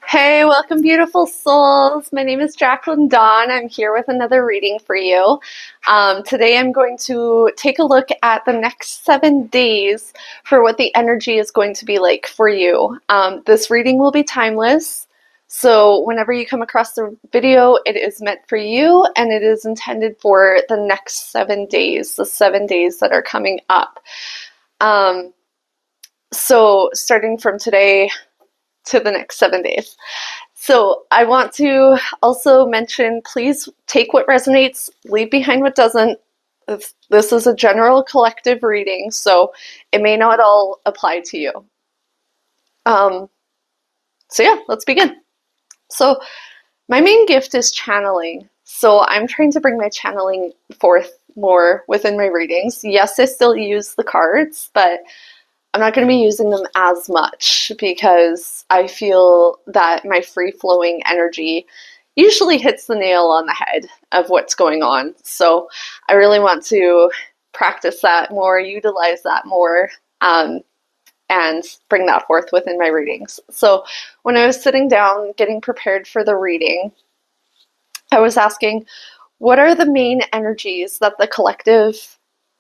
Hey, welcome, beautiful souls. My name is Jacqueline Dawn. I'm here with another reading for you. Today, I'm going to take a look at the next 7 days for what the energy is going to be like for you. This reading will be timeless. So, whenever you come across the video, it is meant for you and it is intended for the next 7 days, the 7 days that are coming up. So, starting from today to the next 7 days. So I want to also mention, please take what resonates, leave behind what doesn't. This is a general collective reading, so it may not all apply to you. So yeah, let's begin. So my main gift is channeling. So I'm trying to bring my channeling forth more within my readings. Yes, I still use the cards, but I'm not going to be using them as much because I feel that my free-flowing energy usually hits the nail on the head of what's going on. So I really want to practice that more, utilize that more, and bring that forth within my readings. So when I was sitting down getting prepared for the reading, I was asking, what are the main energies that the collective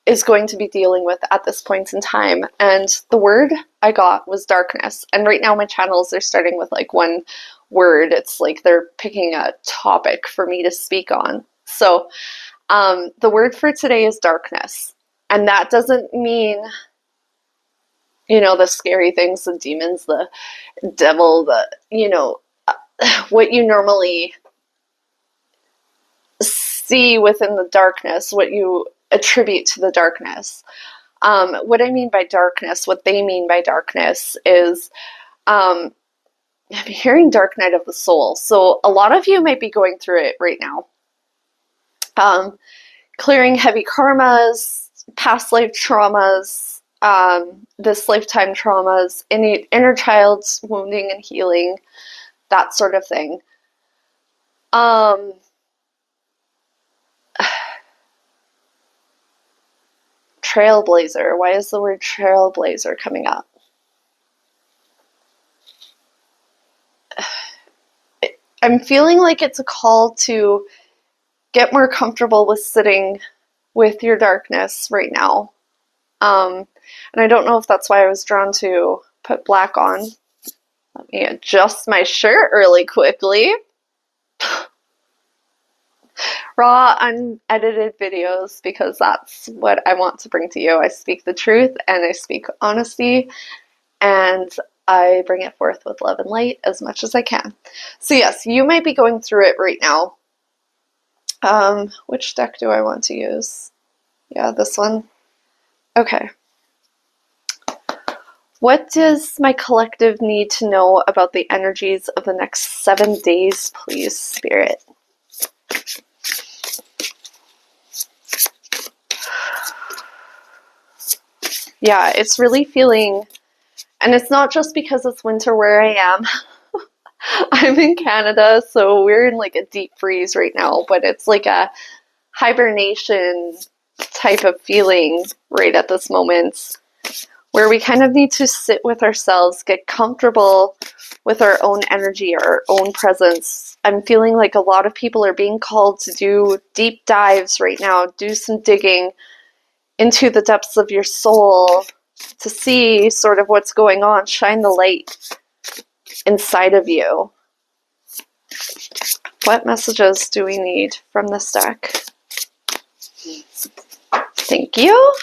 is going to be dealing with at this point in time? And the word I got was darkness. And right now my channels are starting with like one word. It's like they're picking a topic for me to speak on. So the word for today is darkness. And that doesn't mean, the scary things, the demons, the devil, what you normally see within the darkness, what you attribute to the darkness. What I mean by darkness, what they mean by darkness is, I'm hearing dark night of the soul. So a lot of you might be going through it right now. Clearing heavy karmas, past life traumas, this lifetime traumas, inner child's wounding and healing, that sort of thing. Trailblazer. Why is the word trailblazer coming up? I'm feeling like it's a call to get more comfortable with sitting with your darkness right now. And I don't know if that's why I was drawn to put black on. Let me adjust my shirt really quickly. Raw, unedited videos, because that's what I want to bring to you. I speak the truth and I speak honesty, and I bring it forth with love and light as much as I can. So yes, you might be going through it right now. Which deck do I want to use? Yeah, this one. Okay. What does my collective need to know about the energies of the next 7 days, please, Spirit? Yeah, it's really feeling, and it's not just because it's winter where I am. I'm in Canada, so we're in like a deep freeze right now, but it's like a hibernation type of feeling right at this moment, where we kind of need to sit with ourselves, get comfortable with our own energy, our own presence. I'm feeling like a lot of people are being called to do deep dives right now, do some digging into the depths of your soul to see sort of what's going on, shine the light inside of you. What messages do we need from this deck? Thank you.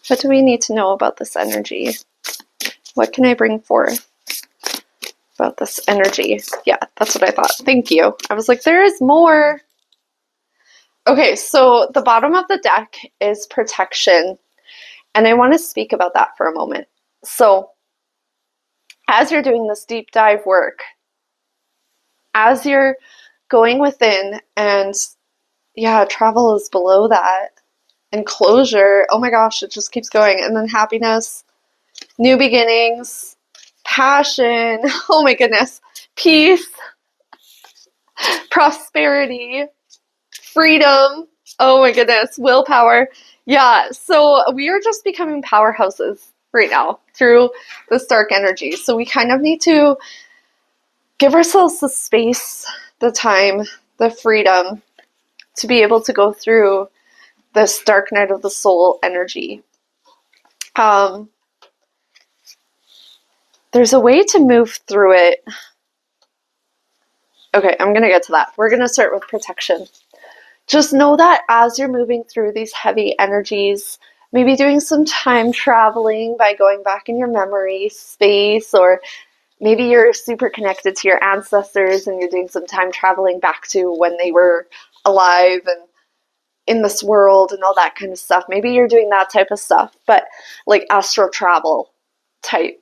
What do we need to know about this energy? What can I bring forth about this energy? Yeah, that's what I thought. Thank you. I was like, there is more. Okay, so the bottom of the deck is protection, and I want to speak about that for a moment. So, as you're doing this deep dive work, as you're going within, and yeah, travel is below that, and closure, oh my gosh, it just keeps going, and then happiness, new beginnings, passion, oh my goodness, peace, prosperity, freedom, oh my goodness, willpower. Yeah, so we are just becoming powerhouses right now through this dark energy. So we kind of need to give ourselves the space, the time, the freedom to be able to go through this dark night of the soul energy. There's a way to move through it. Okay, I'm going to get to that. We're going to start with protection. Just know that as you're moving through these heavy energies, maybe doing some time traveling by going back in your memory space, or maybe you're super connected to your ancestors and you're doing some time traveling back to when they were alive and in this world and all that kind of stuff. Maybe you're doing that type of stuff, but like astral travel type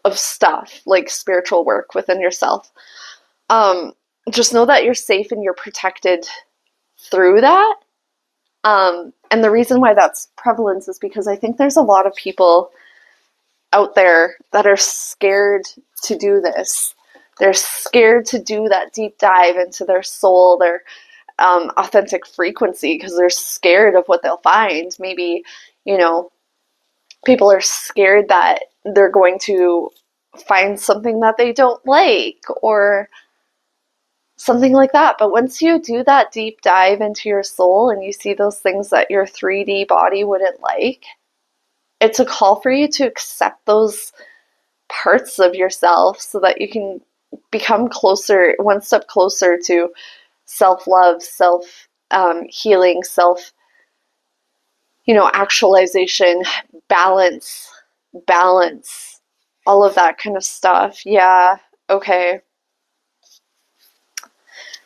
of stuff, like spiritual work within yourself. Just know that you're safe and you're protected through that. And the reason why that's prevalent is because I think there's a lot of people out there that are scared to do this. They're scared to do that deep dive into their soul, their authentic frequency, because they're scared of what they'll find. Maybe, people are scared that they're going to find something that they don't like or something like that. But once you do that deep dive into your soul and you see those things that your 3D body wouldn't like, it's a call for you to accept those parts of yourself so that you can become closer, one step closer to self-love, self-healing, actualization, balance, all of that kind of stuff. Yeah, okay.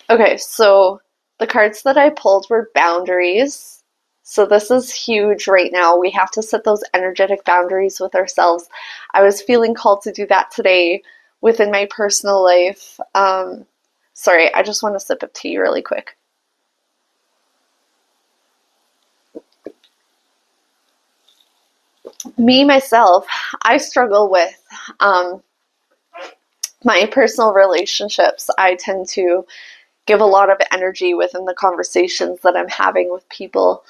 Okay, so the cards that I pulled were boundaries. So this is huge right now. We have to set those energetic boundaries with ourselves. I was feeling called to do that today within my personal life. Sorry, I just want to sip of tea really quick. Me, myself, I struggle with my personal relationships. I tend to give a lot of energy within the conversations that I'm having with people.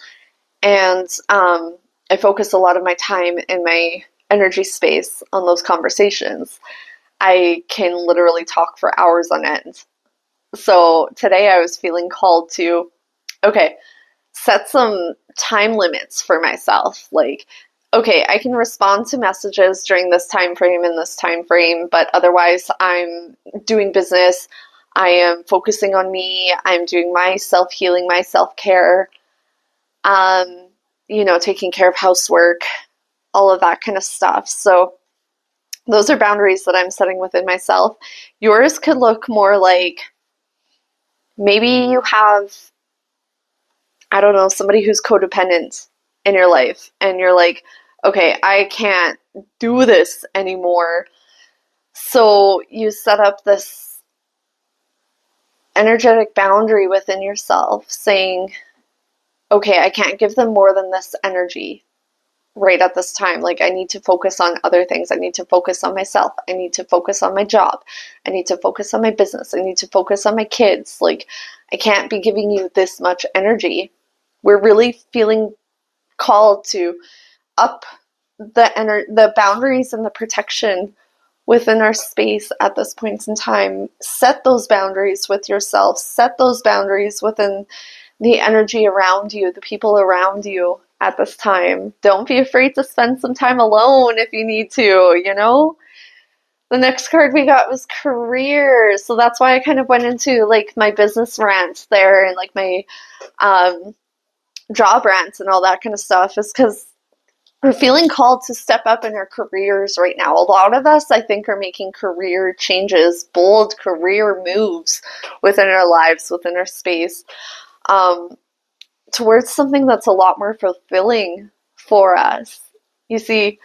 And I focus a lot of my time in my energy space on those conversations. I can literally talk for hours on end. So today I was feeling called to, okay, set some time limits for myself. Like, okay, I can respond to messages during this time frame and this time frame, but otherwise I'm doing business. I am focusing on me. I'm doing my self-healing, my self-care, taking care of housework, all of that kind of stuff. So those are boundaries that I'm setting within myself. Yours could look more like maybe you have, I don't know, somebody who's codependent in your life and you're like, okay, I can't do this anymore. So you set up this energetic boundary within yourself saying, okay, I can't give them more than this energy right at this time. Like, I need to focus on other things. I need to focus on myself. I need to focus on my job. I need to focus on my business. I need to focus on my kids. Like, I can't be giving you this much energy. We're really feeling called to up the boundaries and the protection within our space at this point in time. Set those boundaries with yourself. Set those boundaries within the energy around you, the people around you at this time. Don't be afraid to spend some time alone if you need to. The next card we got was career. So that's why I kind of went into like my business rant there and like my job rant and all that kind of stuff, is because we're feeling called to step up in our careers right now. A lot of us, I think, are making career changes, bold career moves within our lives, within our space, towards something that's a lot more fulfilling for us. You see,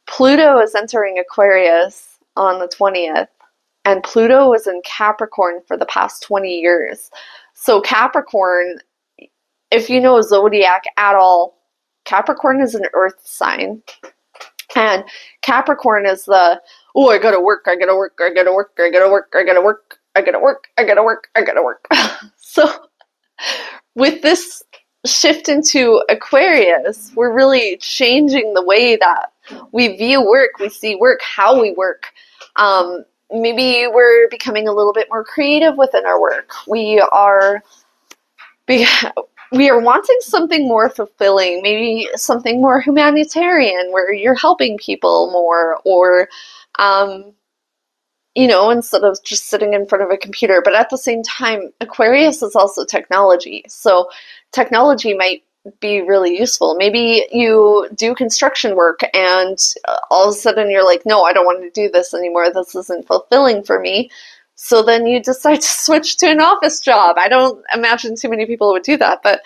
Pluto is entering Aquarius on the 20th, and Pluto was in Capricorn for the past 20 years. So Capricorn, if you know zodiac at all, Capricorn is an earth sign. And Capricorn is I gotta work, I gotta work, I gotta work, I gotta work, I gotta work, I gotta work, I gotta work, I gotta work. So with this shift into Aquarius, we're really changing the way that we view work, we see work, how we work. Maybe we're becoming a little bit more creative within our work. We are wanting something more fulfilling, maybe something more humanitarian where you're helping people more, or instead of just sitting in front of a computer. But at the same time, Aquarius is also technology. So technology might be really useful. Maybe you do construction work and all of a sudden you're like, no, I don't want to do this anymore. This isn't fulfilling for me. So then you decide to switch to an office job. I don't imagine too many people would do that, but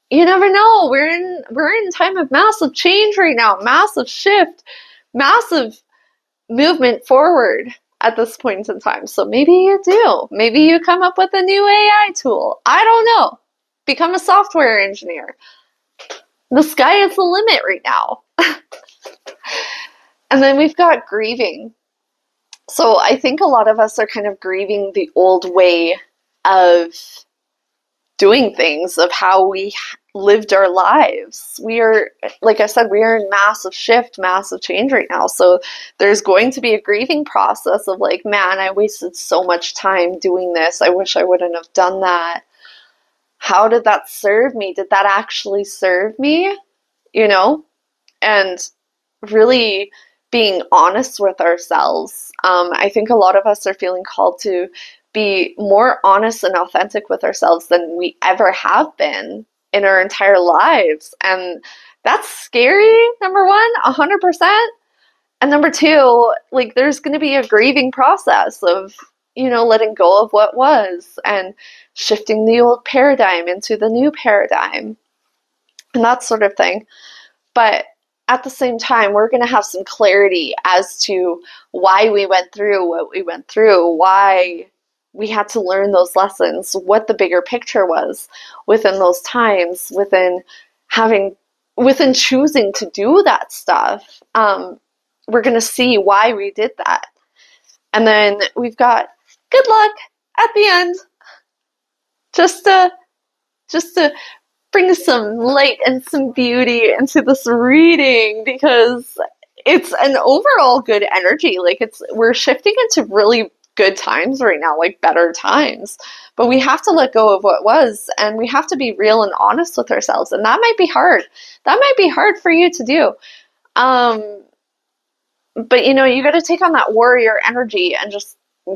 you never know. We're in time of massive change right now, massive shift, massive movement forward at this point in time. So maybe you do. Maybe you come up with a new AI tool. I don't know. Become a software engineer. The sky is the limit right now. And then we've got grieving. So I think a lot of us are kind of grieving the old way of doing things, of how we lived our lives. We are, like I said, we are in massive shift, massive change right now. So there's going to be a grieving process of like, man, I wasted so much time doing this. I wish I wouldn't have done that. How did that serve me? Did that actually serve me? And really being honest with ourselves. I think a lot of us are feeling called to be more honest and authentic with ourselves than we ever have been in our entire lives. And that's scary, number one, 100%. And number two, like, there's going to be a grieving process of, letting go of what was and shifting the old paradigm into the new paradigm and that sort of thing. But at the same time, we're going to have some clarity as to why we went through what we went through, why we had to learn those lessons, what the bigger picture was within those times, within choosing to do that stuff. We're going to see why we did that. And then we've got good luck at the end. Just to bring some light and some beauty into this reading, because it's an overall good energy. Like, we're shifting into really good times right now, like better times. But we have to let go of what was, and we have to be real and honest with ourselves. And that might be hard. That might be hard for you to do. But you got to take on that warrior energy and just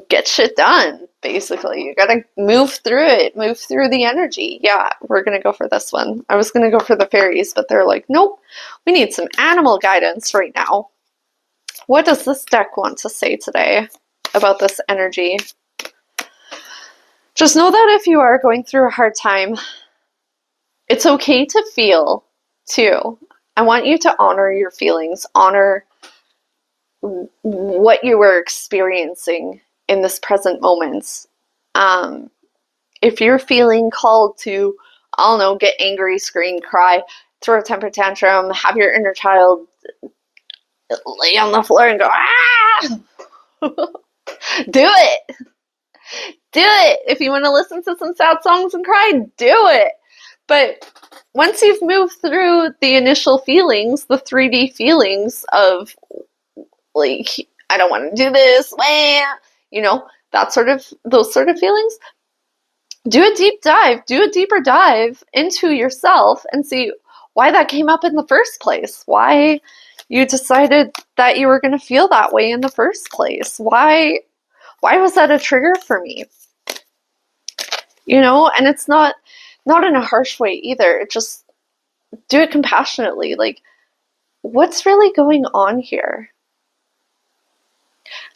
get shit done, basically. You gotta move through it, move through the energy. Yeah, we're gonna go for this one. I was gonna go for the fairies, but they're like, nope, we need some animal guidance right now. What does this deck want to say today about this energy? Just know that if you are going through a hard time, it's okay to feel, too. I want you to honor your feelings, honor what you were experiencing in this present moment. If you're feeling called to, I don't know, get angry, scream, cry, throw a temper tantrum, have your inner child lay on the floor and go, ah! Do it! Do it! If you want to listen to some sad songs and cry, do it! But once you've moved through the initial feelings, the 3D feelings of, like, I don't want to do this, those sort of feelings, do a deeper dive into yourself and see why that came up in the first place, why you decided that you were going to feel that way in the first place, why was that a trigger for me, and it's not in a harsh way either. Just do it compassionately, like, what's really going on here?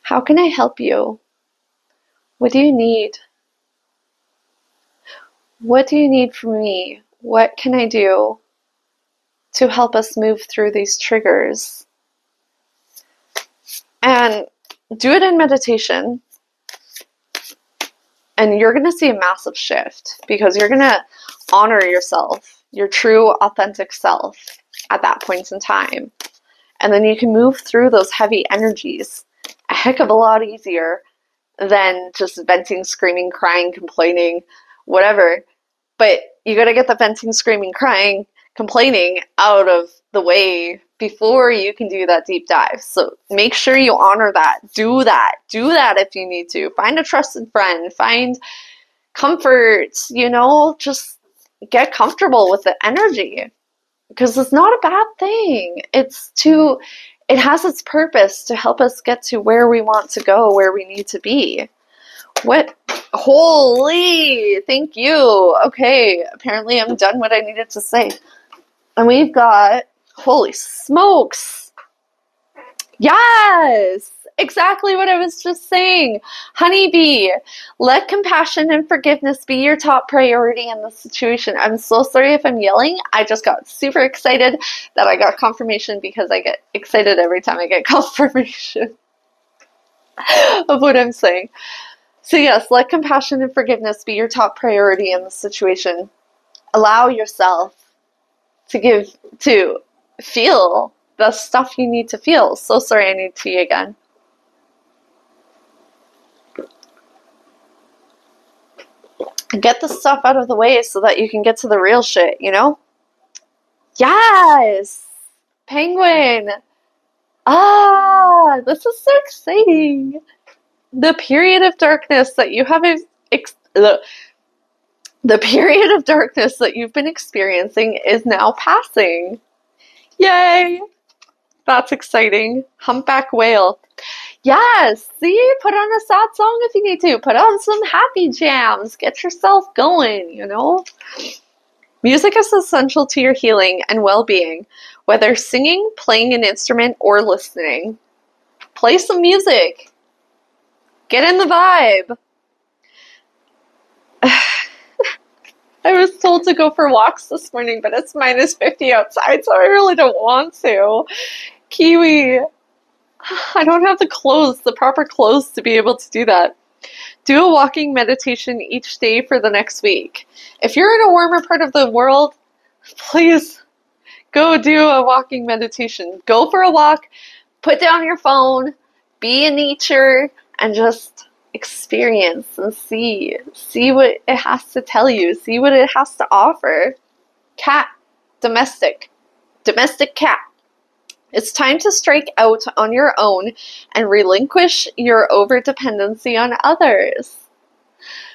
How can I help you? What do you need? What do you need from me? What can I do to help us move through these triggers? And do it in meditation. And you're going to see a massive shift, because you're going to honor yourself, your true, authentic self at that point in time. And then you can move through those heavy energies a heck of a lot easier than just venting, screaming, crying, complaining, whatever. But you got to get the venting, screaming, crying, complaining out of the way before you can do that deep dive. So make sure you honor that. Do that. Do that if you need to. Find a trusted friend. Find comfort, just get comfortable with the energy. Because it's not a bad thing. It has its purpose to help us get to where we want to go, where we need to be. What? Holy, thank you. Okay, apparently I'm done what I needed to say. And we've got, holy smokes. Yes, exactly what I was just saying. Honeybee, let compassion and forgiveness be your top priority in this situation. I'm so sorry if I'm yelling. I just got super excited that I got confirmation, because I get excited every time I get confirmation of what I'm saying. So yes, let compassion and forgiveness be your top priority in this situation. Allow yourself to feel the stuff you need to feel. So sorry, I need tea again. Get the stuff out of the way so that you can get to the real shit, Yes! Penguin! This is so exciting. The period of darkness that you have the period of darkness that you've been experiencing is now passing. Yay! That's exciting. Humpback whale. Yes! See? Put on a sad song if you need to. Put on some happy jams. Get yourself going, Music is essential to your healing and well-being, whether singing, playing an instrument, or listening. Play some music. Get in the vibe. I was told to go for walks this morning, but it's -50 outside, so I really don't want to. Kiwi, I don't have the proper clothes to be able to do that. Do a walking meditation each day for the next week. If you're in a warmer part of the world, please go do a walking meditation. Go for a walk, put down your phone, be in nature, and just experience and see what it has to tell you, see what it has to offer. Cat, domestic cat. It's time to strike out on your own and relinquish your overdependency on others.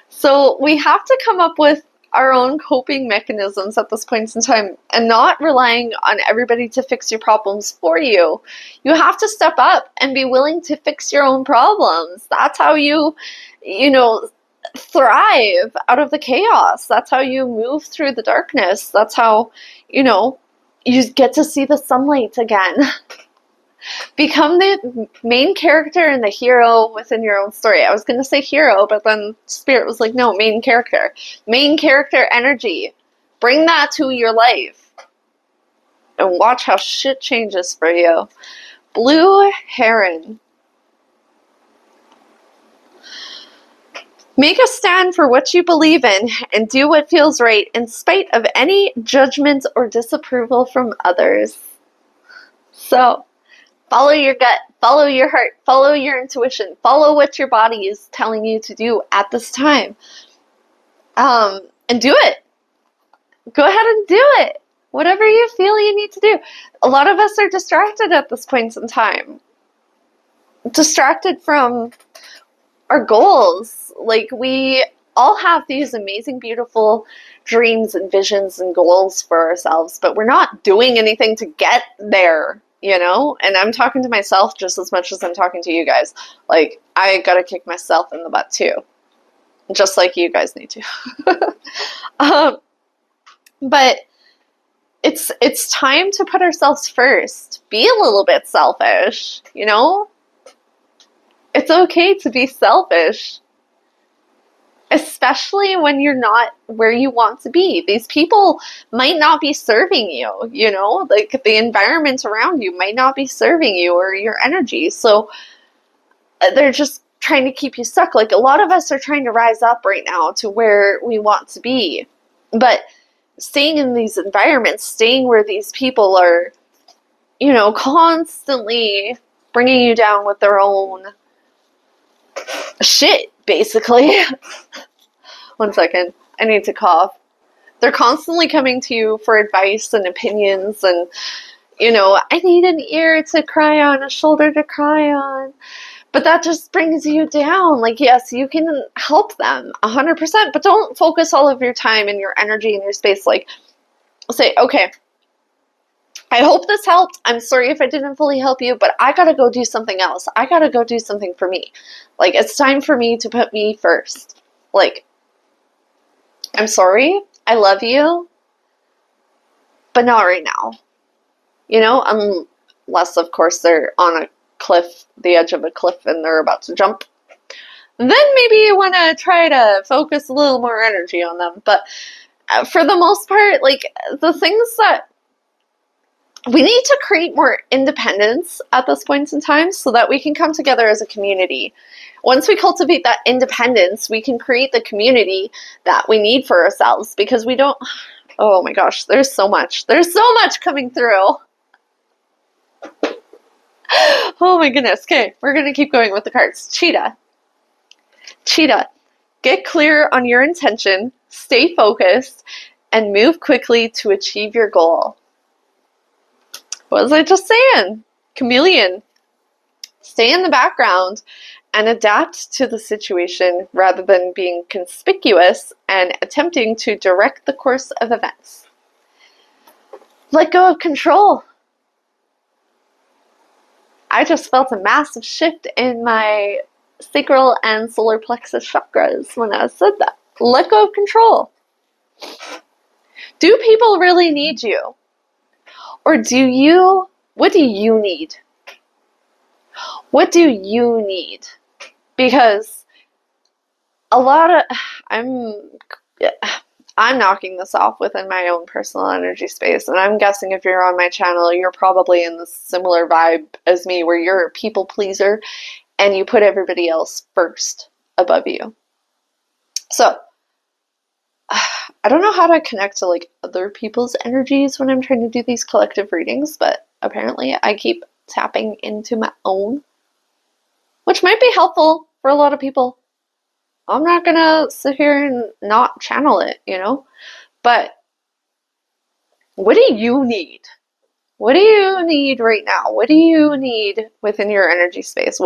So we have to come up with our own coping mechanisms at this point in time, and not relying on everybody to fix your problems for you. You have to step up and be willing to fix your own problems. That's how you thrive out of the chaos. That's how you move through the darkness. That's how, you get to see the sunlight again. Become the main character and the hero within your own story. I was going to say hero, but then Spirit was like, no, main character. Main character energy. Bring that to your life. And watch how shit changes for you. Blue Heron. Make a stand for what you believe in and do what feels right in spite of any judgment or disapproval from others. So, follow your gut, follow your heart, follow your intuition, follow what your body is telling you to do at this time. And do it. Go ahead and do it. Whatever you feel you need to do. A lot of us are distracted at this point in time. Distracted from our goals. Like, we all have these amazing, beautiful dreams and visions and goals for ourselves, but we're not doing anything to get there, And I'm talking to myself just as much as I'm talking to you guys. Like, I gotta kick myself in the butt too. Just like you guys need to. But it's time to put ourselves first. Be a little bit selfish, It's okay to be selfish. Especially when you're not where you want to be. These people might not be serving you, Like, the environment around you might not be serving you or your energy. So they're just trying to keep you stuck. Like, a lot of us are trying to rise up right now to where we want to be. But staying in these environments, staying where these people are, constantly bringing you down with their own shit, basically. One second. I need to cough. They're constantly coming to you for advice and opinions and, You know, I need an ear to cry on, a shoulder to cry on. But that just brings you down. Like, yes, you can help them 100%, but don't focus all of your time and your energy and your space. Like, say, okay, I hope this helped. I'm sorry if I didn't fully help you, but I gotta go do something else. I gotta go do something for me. Like, it's time for me to put me first. Like, I'm sorry. I love you, but not right now. You know, unless, of course, they're on a cliff, the edge of a cliff, and they're about to jump. Then maybe you want to try to focus a little more energy on them. But for the most part, like, the things that we need to create more independence at this point in time so that we can come together as a community. Once we cultivate that independence, we can create the community that we need for ourselves, because we don't, oh my gosh, there's so much coming through. Oh my goodness. Okay, we're going to keep going with the cards. Cheetah. Cheetah, get clear on your intention, stay focused, and move quickly to achieve your goal. What was I just saying? Chameleon. Stay in the background and adapt to the situation rather than being conspicuous and attempting to direct the course of events. Let go of control. I just felt a massive shift in my sacral and solar plexus chakras when I said that. Let go of control. Do people really need you? Or do you? What do you need? What do you need? Because a lot of, I'm knocking this off within my own personal energy space, and I'm guessing if you're on my channel, you're probably in the similar vibe as me, where you're a people pleaser and you put everybody else first above you. So, I don't know how to connect to like other people's energies when I'm trying to do these collective readings, but apparently I keep tapping into my own, which might be helpful for a lot of people. I'm not gonna sit here and not channel it, you know? But what do you need? What do you need right now? What do you need within your energy space?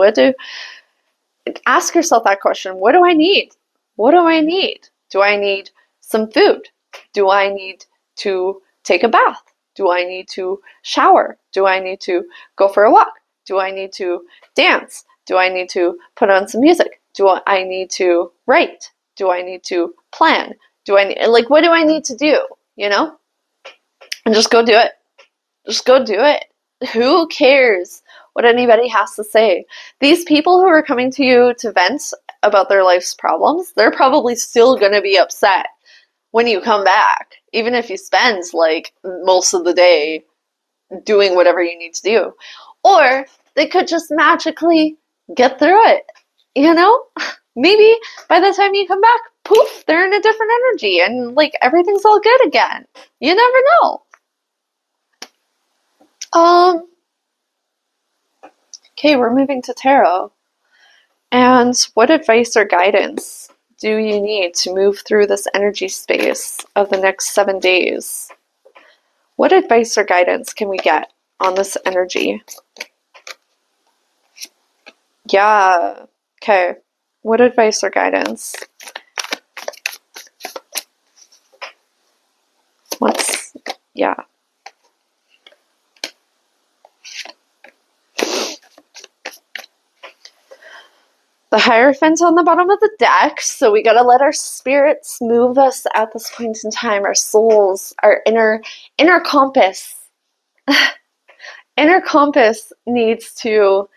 Ask yourself that question. What do I need? What do I need? Do I need some food? Do I need to take a bath? Do I need to shower? Do I need to go for a walk? Do I need to dance? Do I need to put on some music? Do I need to write? Do I need to plan? What do I need to do? You know? And just go do it. Just go do it. Who cares what anybody has to say? These people who are coming to you to vent about their life's problems, they're probably still going to be upset when you come back, even if you spend like most of the day doing whatever you need to do. Or they could just magically get through it, you know? Maybe by the time you come back, poof, they're in a different energy and like everything's all good again. You never know. Okay, we're moving to tarot. And what advice or guidance do you need to move through this energy space of the next 7 days? What advice or guidance can we get on this energy? Yeah, okay. What advice or guidance? Yeah. The Hierophant on the bottom of the deck, so we gotta let our spirits move us at this point in time, our souls, our inner compass. Inner compass needs to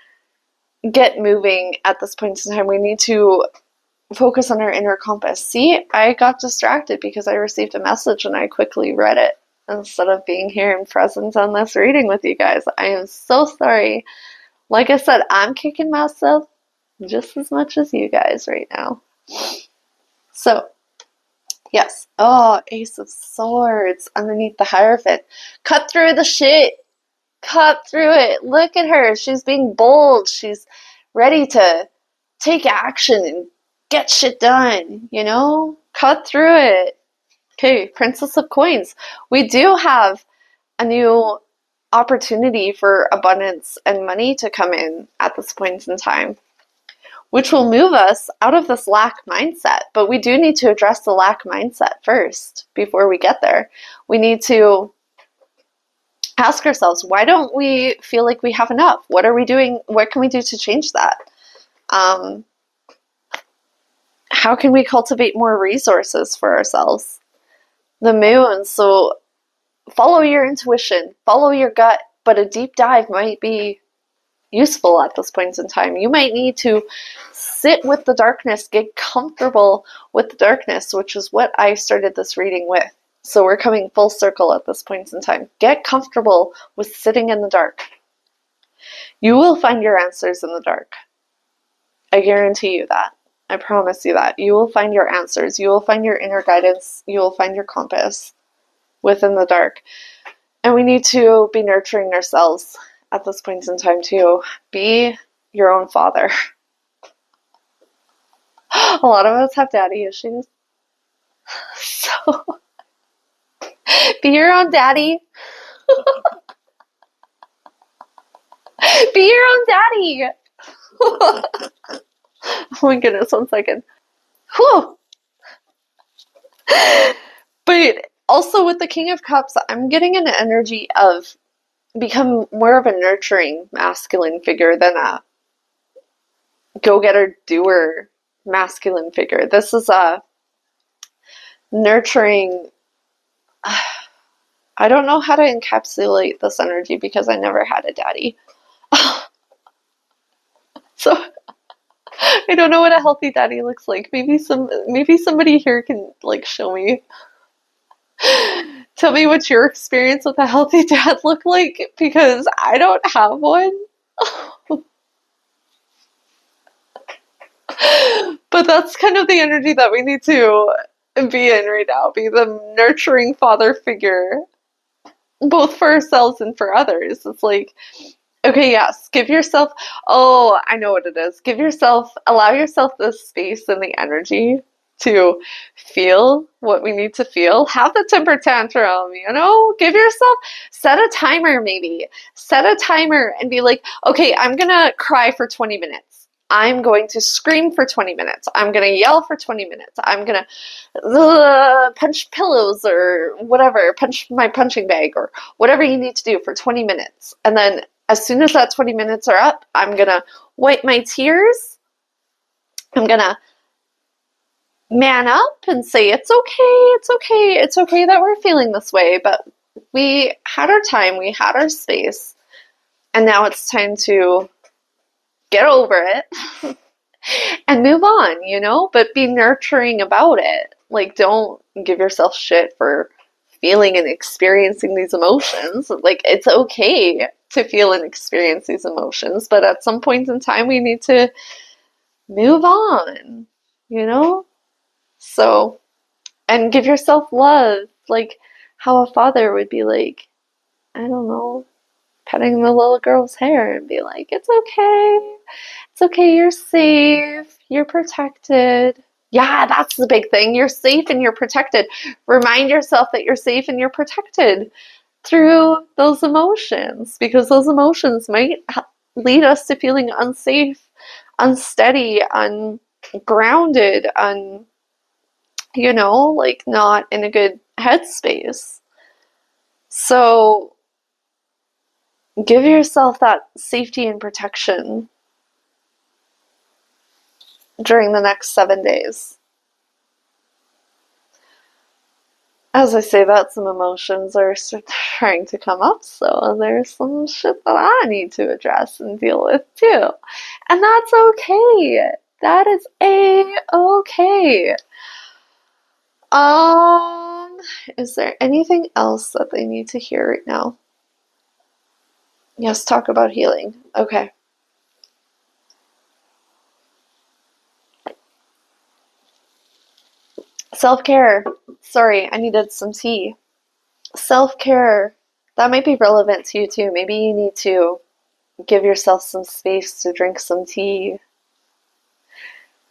get moving at this point in time. We need to focus on our inner compass. See, I got distracted because I received a message and I quickly read it instead of being here in presence on this reading with you guys. I am so sorry. Like I said, I'm kicking myself just as much as you guys right now. So, yes. Oh, Ace of Swords underneath the Hierophant. Cut through the shit. Cut through it. Look at her. She's being bold. She's ready to take action and get shit done, you know? Cut through it. Okay, Princess of Coins. We do have a new opportunity for abundance and money to come in at this point in time, which will move us out of this lack mindset. But we do need to address the lack mindset first before we get there. We need to ask ourselves, why don't we feel like we have enough? What are we doing? What can we do to change that? How can we cultivate more resources for ourselves? The moon. So follow your intuition, follow your gut, but a deep dive might be useful at this point in time. You might need to sit with the darkness, get comfortable with the darkness, which is what I started this reading with. So we're coming full circle at this point in time. Get comfortable with sitting in the dark. You will find your answers in the dark. I guarantee you that. I promise you that. You will find your answers. You will find your inner guidance. You will find your compass within the dark. And we need to be nurturing ourselves at this point in time too. Be your own father. A lot of us have daddy issues. So be your own daddy. Be your own daddy. Oh my goodness, 1 second. Whew. But also with the King of Cups, I'm getting an energy of become more of a nurturing masculine figure than a go-getter doer masculine figure. This is a nurturing. I don't know how to encapsulate this energy because I never had a daddy. So I don't know what a healthy daddy looks like. Maybe somebody here can like show me. Tell me what your experience with a healthy dad looked like, because I don't have one. But that's kind of the energy that we need to be in right now. Be the nurturing father figure, both for ourselves and for others. It's like, okay, yes, give yourself, oh, I know what it is. Allow yourself the space and the energy to feel what we need to feel. Have the temper tantrum, give yourself, set a timer maybe. Set a timer and be like, okay, I'm gonna cry for 20 minutes. I'm going to scream for 20 minutes. I'm going to yell for 20 minutes. I'm going to punch pillows or whatever, punch my punching bag or whatever you need to do for 20 minutes. And then as soon as that 20 minutes are up, I'm going to wipe my tears. I'm going to man up and say, it's okay that we're feeling this way, but we had our time, we had our space, and now it's time to get over it and move on, but be nurturing about it. Like, don't give yourself shit for feeling and experiencing these emotions. Like, it's okay to feel and experience these emotions, but at some point in time, we need to move on, So, and give yourself love, like how a father would be like, I don't know, petting the little girl's hair and be like, it's okay, you're safe, you're protected. Yeah, that's the big thing. You're safe and you're protected. Remind yourself that you're safe and you're protected through those emotions, because those emotions might lead us to feeling unsafe, unsteady, ungrounded, like not in a good headspace. So give yourself that safety and protection during the next 7 days. As I say that, some emotions are trying to come up, so there's some shit that I need to address and deal with too. And that's okay. That is a-okay. Is there anything else that they need to hear right now? Yes, talk about healing. Okay. Self-care. Sorry, I needed some tea. Self-care. That might be relevant to you too. Maybe you need to give yourself some space to drink some tea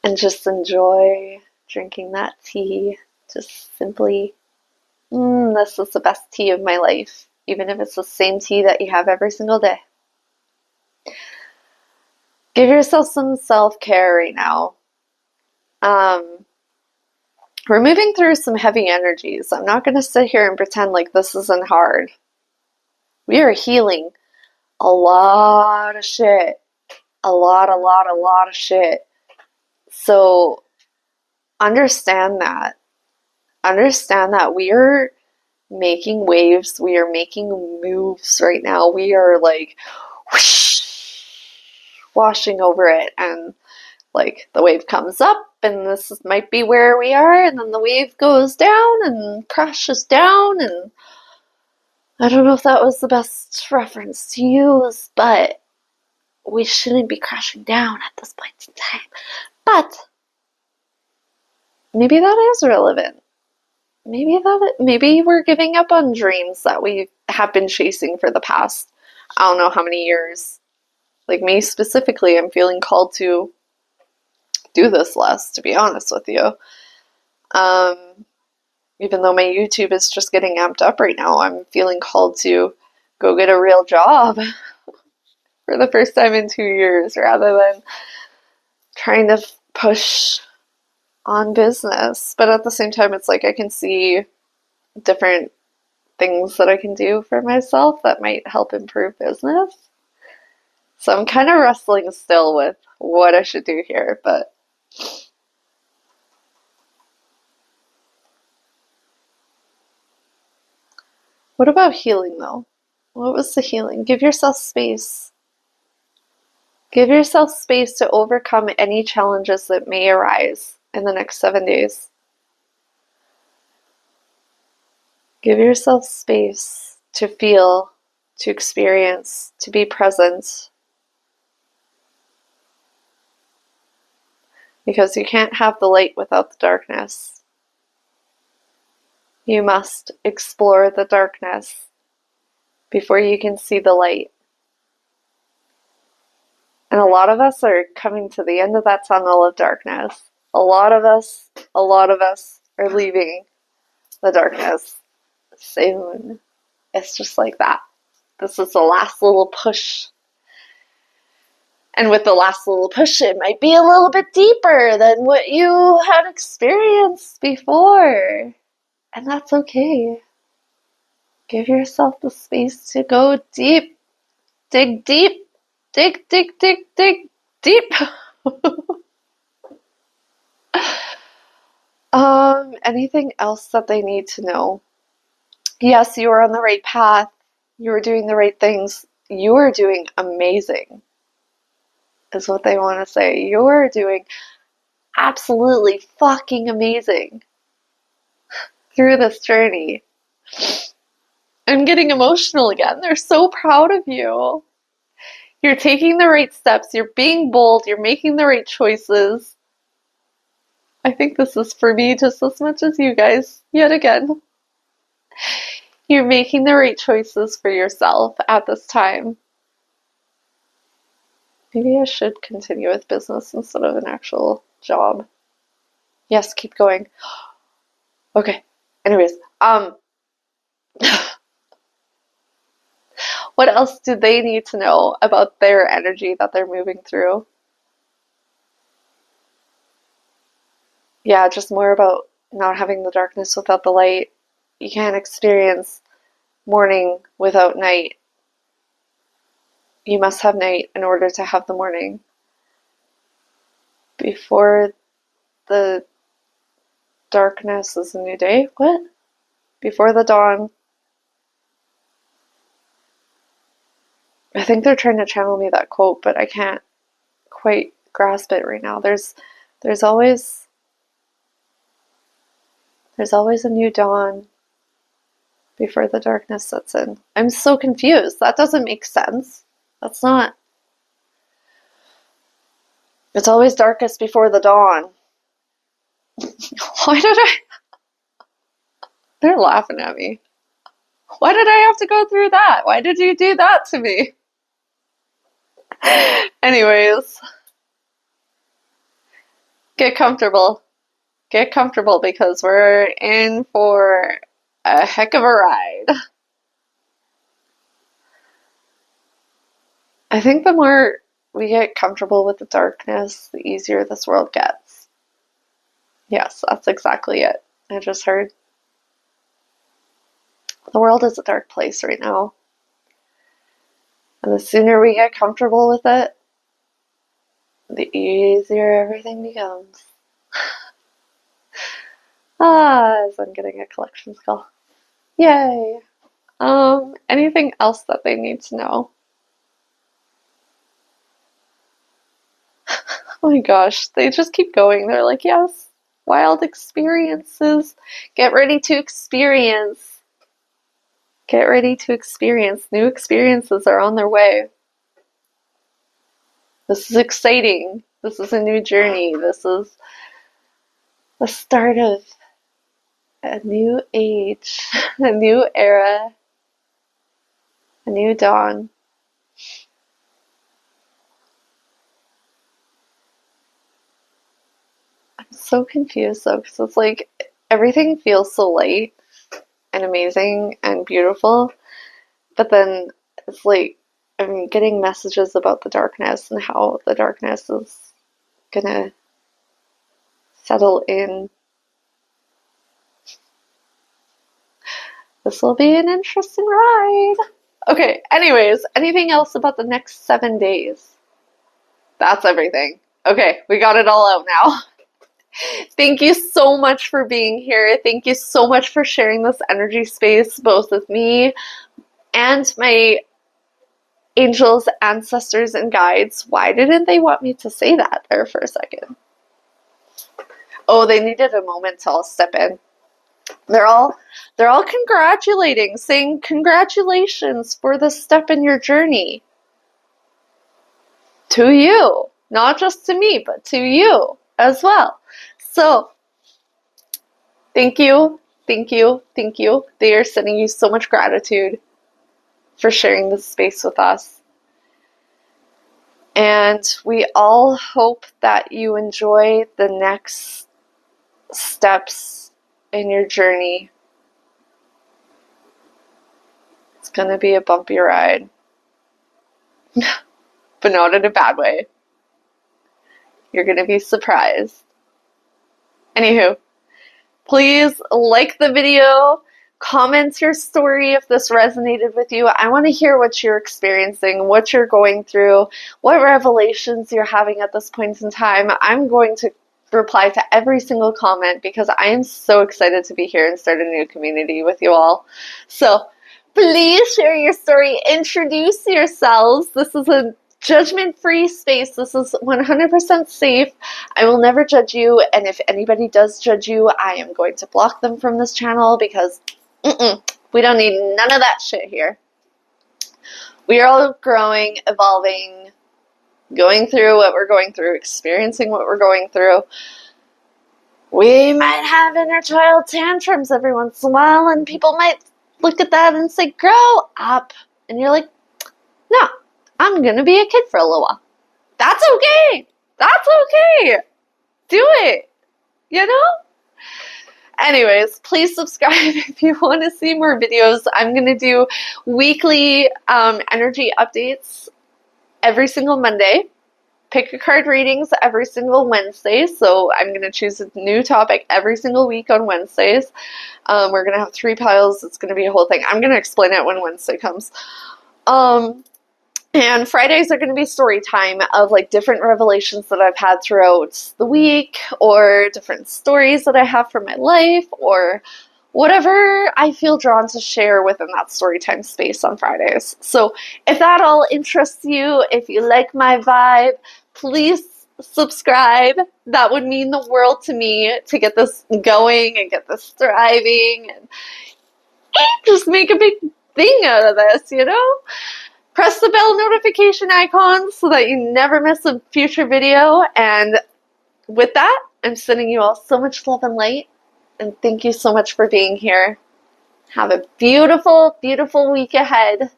and just enjoy drinking that tea. Just simply, this is the best tea of my life. even if it's the same tea that you have every single day. Give yourself some self-care right now. We're moving through some heavy energies. I'm not going to sit here and pretend like this isn't hard. We are healing a lot of shit. A lot of shit. So understand that. Understand that we are making waves. We are making moves right now. We are like whoosh, washing over it, and like the wave comes up, and this might be where we are, and then the wave goes down and crashes down, and I don't know if that was the best reference to use, but we shouldn't be crashing down at this point in time. But maybe that is relevant. Maybe we're giving up on dreams that we have been chasing for the past I don't know how many years. Like me specifically, I'm feeling called to do this less, to be honest with you. Even though my YouTube is just getting amped up right now, I'm feeling called to go get a real job for the first time in 2 years rather than trying to push on business. But at the same time, it's like I can see different things that I can do for myself that might help improve business. So I'm kind of wrestling still with what I should do here, but what about healing though? What was the healing? Give yourself space. Give yourself space to overcome any challenges that may arise in the next 7 days. Give yourself space to feel, to experience, to be present. Because you can't have the light without the darkness. You must explore the darkness before you can see the light. And a lot of us are coming to the end of that tunnel of darkness. A lot of us are leaving the darkness soon. It's just like that. This is the last little push. And with the last little push, it might be a little bit deeper than what you had experienced before. And that's okay. Give yourself the space to go deep. Dig deep. Dig deep. Anything else that they need to know? Yes, you are on the right path. You are doing the right things. You are doing amazing, is what they want to say. You are doing absolutely fucking amazing through this journey. I'm getting emotional again. They're so proud of you. You're taking the right steps. You're being bold. You're making the right choices. I think this is for me just as much as you guys, yet again. You're making the right choices for yourself at this time. Maybe I should continue with business instead of an actual job. Yes, keep going. Okay. Anyways, what else do they need to know about their energy that they're moving through? Yeah, just more about not having the darkness without the light. You can't experience morning without night. You must have night in order to have the morning. Before the darkness is a new day? What? Before the dawn. I think they're trying to channel me that quote, but I can't quite grasp it right now. There's always a new dawn before the darkness sets in. I'm so confused. That doesn't make sense. That's not. It's always darkest before the dawn. Why did I? They're laughing at me. Why did I have to go through that? Why did you do that to me? Anyways, get comfortable. Get comfortable because we're in for a heck of a ride. I think the more we get comfortable with the darkness, the easier this world gets. Yes, that's exactly it. I just heard. The world is a dark place right now. And the sooner we get comfortable with it, the easier everything becomes. As I'm getting a collection skull. Yay! Anything else that they need to know? Oh my gosh, they just keep going. They're like, yes, wild experiences. Get ready to experience. Get ready to experience. New experiences are on their way. This is exciting. This is a new journey. This is the start of a new age, a new era, a new dawn. I'm so confused though, because it's like everything feels so light and amazing and beautiful, but then it's like I'm getting messages about the darkness and how the darkness is gonna settle in. This will be an interesting ride. Okay, anyways, anything else about the next 7 days? That's everything. Okay, we got it all out now. Thank you so much for being here. Thank you so much for sharing this energy space, both with me and my angels, ancestors, and guides. Why didn't they want me to say that there for a second? Oh, they needed a moment to all step in. They're all congratulating, saying congratulations for this step in your journey. To you, not just to me, but to you as well. So, thank you, thank you, thank you. They are sending you so much gratitude for sharing this space with us. And we all hope that you enjoy the next steps in your journey. It's going to be a bumpy ride, but not in a bad way. You're going to be surprised. Anywho, please like the video, comment your story if this resonated with you. I want to hear what you're experiencing, what you're going through, what revelations you're having at this point in time. I'm going to reply to every single comment because I am so excited to be here and start a new community with you all. So please share your story, introduce yourselves. This is a judgment-free space. This is 100% safe. I will never judge you, and if anybody does judge you, I am going to block them from this channel because we don't need none of that shit here. We are all growing, evolving, going through what we're going through, experiencing what we're going through. We might have inner child tantrums every once in a while, and people might look at that and say, grow up. And you're like, no, I'm going to be a kid for a little while. That's okay. That's okay. Do it. You know? Anyways, please subscribe if you want to see more videos. I'm going to do weekly energy updates every single Monday. Pick a card readings every single Wednesday. So I'm going to choose a new topic every single week on Wednesdays. We're going to have 3 piles. It's going to be a whole thing. I'm going to explain it when Wednesday comes. And Fridays are going to be story time of like different revelations that I've had throughout the week, or different stories that I have from my life, or whatever I feel drawn to share within that story time space on Fridays. So if that all interests you, if you like my vibe, please subscribe. That would mean the world to me to get this going and get this thriving and just make a big thing out of this, you know? Press the bell notification icon so that you never miss a future video. And with that, I'm sending you all so much love and light. And thank you so much for being here. Have a beautiful, beautiful week ahead.